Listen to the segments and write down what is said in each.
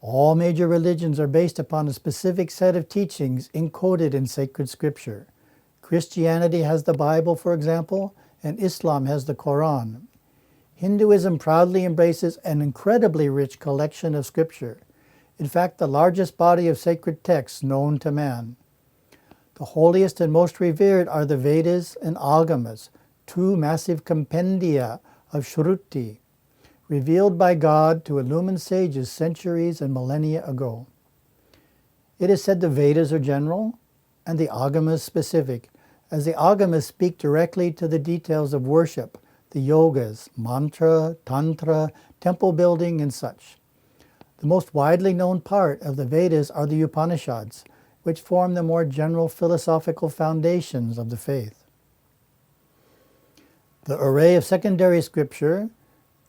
All major religions are based upon a specific set of teachings encoded in sacred scripture. Christianity has the Bible, for example, and Islam has the Quran. Hinduism proudly embraces an incredibly rich collection of scripture, in fact, the largest body of sacred texts known to man. The holiest and most revered are the Vedas and Agamas, two massive compendia of Shruti, revealed by God to illumined sages centuries and millennia ago. It is said the Vedas are general and the Agamas specific, as the Agamas speak directly to the details of worship, the yogas, mantra, tantra, temple building, and such. The most widely known part of the Vedas are the Upanishads, which form the more general philosophical foundations of the faith. The array of secondary scripture,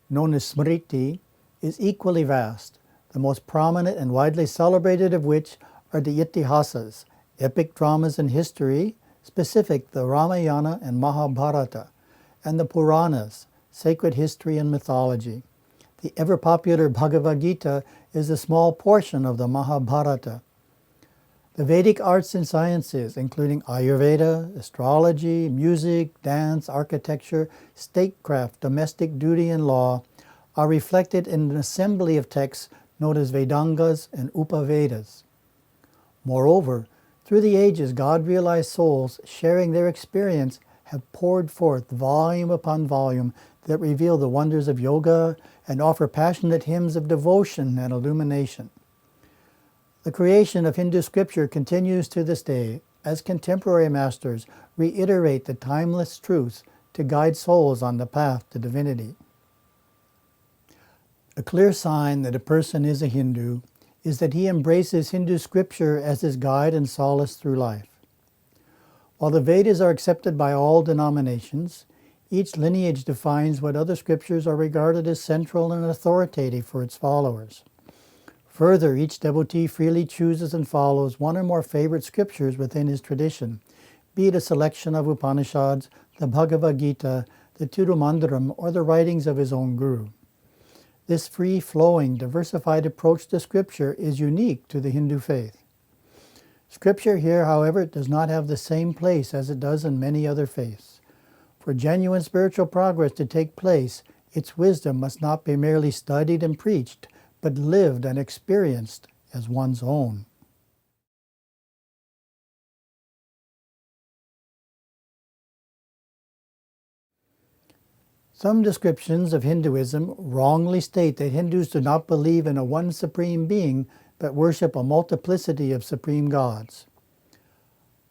known as Smriti, is equally vast, the most prominent and widely celebrated of which are the Itihasas, epic dramas in history, specific the Ramayana and Mahabharata, and the Puranas, sacred history and mythology. The ever-popular Bhagavad Gita is a small portion of the Mahabharata. The Vedic arts and sciences, including Ayurveda, astrology, music, dance, architecture, statecraft, domestic duty, and law, are reflected in an assembly of texts known as Vedangas and Upavedas. Moreover, through the ages, God-realized souls sharing their experience have poured forth volume upon volume that reveal the wonders of yoga and offer passionate hymns of devotion and illumination. The creation of Hindu scripture continues to this day as contemporary masters reiterate the timeless truths to guide souls on the path to divinity. A clear sign that a person is a Hindu is that he embraces Hindu scripture as his guide and solace through life. While the Vedas are accepted by all denominations, each lineage defines what other scriptures are regarded as central and authoritative for its followers. Further, each devotee freely chooses and follows one or more favorite scriptures within his tradition, be it a selection of Upanishads, the Bhagavad Gita, the Tirumandaram, or the writings of his own guru. This free-flowing, diversified approach to scripture is unique to the Hindu faith. Scripture here, however, does not have the same place as it does in many other faiths. For genuine spiritual progress to take place, its wisdom must not be merely studied and preached, but lived and experienced as one's own. Some descriptions of Hinduism wrongly state that Hindus do not believe in a one supreme being, but worship a multiplicity of supreme gods.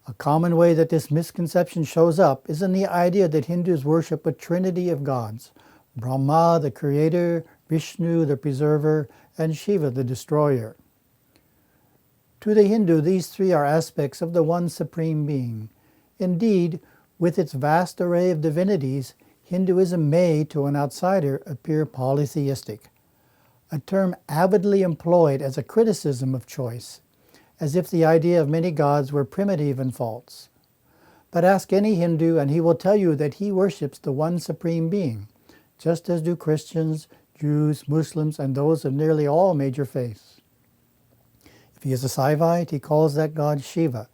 A common way that this misconception shows up is in the idea that Hindus worship a trinity of gods: Brahma, the creator, Vishnu, the preserver, and Shiva, the destroyer. To the Hindu, these three are aspects of the one supreme being. Indeed, with its vast array of divinities, Hinduism may, to an outsider, appear polytheistic, a term avidly employed as a criticism of choice, as if the idea of many gods were primitive and false. But ask any Hindu and he will tell you that he worships the one supreme being, just as do Christians, Jews, Muslims, and those of nearly all major faiths. If he is a Saivite, he calls that god Shiva.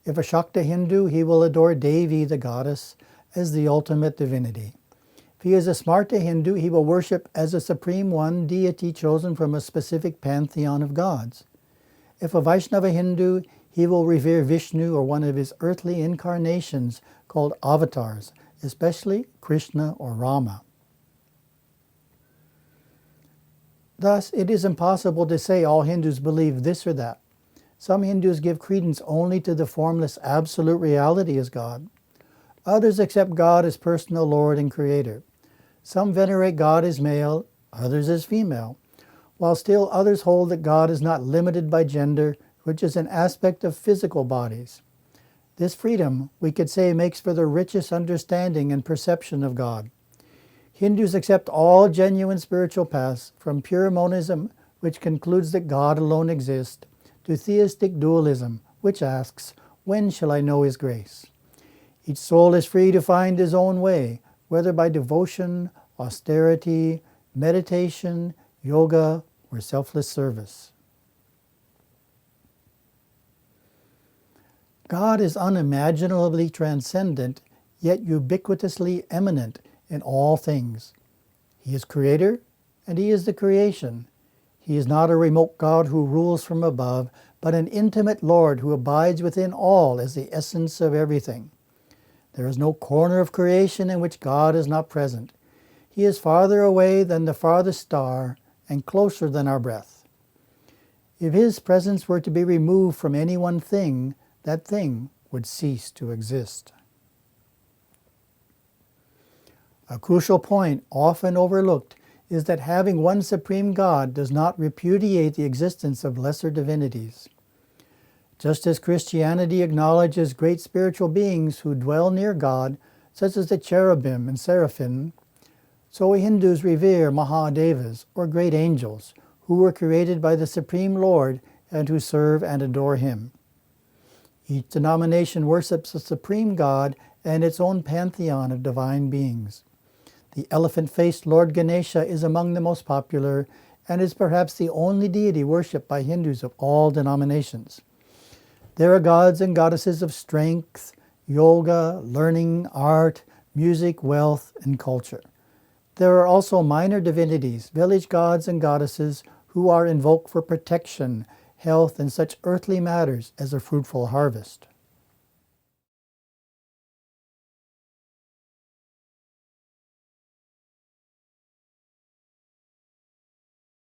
If a Shakta Hindu, he will adore Devi, the goddess, as the ultimate divinity. If he is a Smarta Hindu, he will worship as a supreme one deity chosen from a specific pantheon of gods. If a Vaishnava Hindu, he will revere Vishnu or one of his earthly incarnations called avatars, especially Krishna or Rama. Thus, it is impossible to say all Hindus believe this or that. Some Hindus give credence only to the formless absolute reality as God. Others accept God as personal Lord and Creator. Some venerate God as male, others as female, while still others hold that God is not limited by gender, which is an aspect of physical bodies. This freedom, we could say, makes for the richest understanding and perception of God. Hindus accept all genuine spiritual paths, from pure monism, which concludes that God alone exists, to theistic dualism, which asks, when shall I know His grace? Each soul is free to find his own way, whether by devotion, austerity, meditation, yoga, or selfless service. God is unimaginably transcendent, yet ubiquitously immanent in all things. He is creator, and he is the creation. He is not a remote God who rules from above, but an intimate Lord who abides within all as the essence of everything. There is no corner of creation in which God is not present. He is farther away than the farthest star and closer than our breath. If his presence were to be removed from any one thing, that thing would cease to exist. A crucial point, often overlooked, is that having one supreme God does not repudiate the existence of lesser divinities. Just as Christianity acknowledges great spiritual beings who dwell near God, such as the cherubim and seraphim, so Hindus revere Mahadevas, or great angels, who were created by the Supreme Lord and who serve and adore him. Each denomination worships a supreme God and its own pantheon of divine beings. The elephant-faced Lord Ganesha is among the most popular and is perhaps the only deity worshipped by Hindus of all denominations. There are gods and goddesses of strength, yoga, learning, art, music, wealth, and culture. There are also minor divinities, village gods and goddesses, who are invoked for protection, health, and such earthly matters as a fruitful harvest.